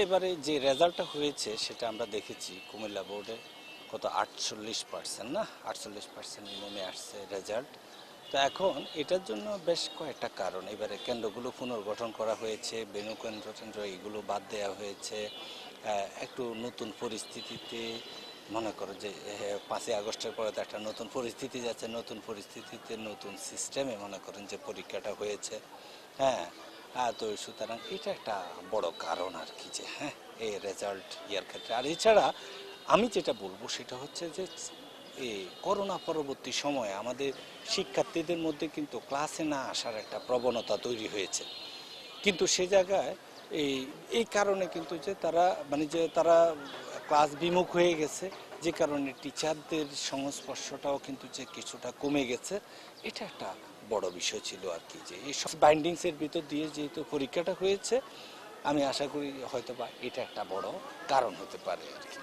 এবারে যে রেজাল্টটা হয়েছে সেটা আমরা দেখেছি কুমিল্লা বোর্ডে কত 48% না 48% নেমে আসছে রেজাল্ট। তো এখন এটার জন্য বেশ কয়েকটা কারণ, এবারে কেন্দ্রগুলো পুনর্গঠন করা হয়েছে, বেনু কেন্দ্র এগুলো বাদ দেওয়া হয়েছে। একটু নতুন পরিস্থিতিতে মনে করো যে 5ই আগস্টের পরে তো একটা নতুন পরিস্থিতি যাচ্ছে, নতুন পরিস্থিতিতে নতুন সিস্টেমে মনে করেন যে পরীক্ষাটা হয়েছে। হ্যাঁ, তো সুতরাং এটা একটা বড় কারণ আর কি, যে হ্যাঁ এই রেজাল্ট ইয়ার ক্ষেত্রে। আর এছাড়া আমি যেটা বলবো সেটা হচ্ছে যে এই করোনা পরবর্তী সময়ে আমাদের শিক্ষার্থীদের মধ্যে কিন্তু ক্লাসে না আসার একটা প্রবণতা তৈরি হয়েছে। কিন্তু সে জায়গায় এই এই কারণে কিন্তু যে তারা যে তারা ক্লাস বিমুখ হয়ে গেছে, যে কারণে টিচারদের সংস্পর্শটাও কিন্তু যে কিছুটা কমে গেছে। এটা একটা বড় বিষয় ছিল আর কি, যে এই সব বাইন্ডিংসের ভিতর দিয়ে যেহেতু পরীক্ষাটা হয়েছে, আমি আশা করি হয়তোবা এটা একটা বড় কারণ হতে পারে আর কি।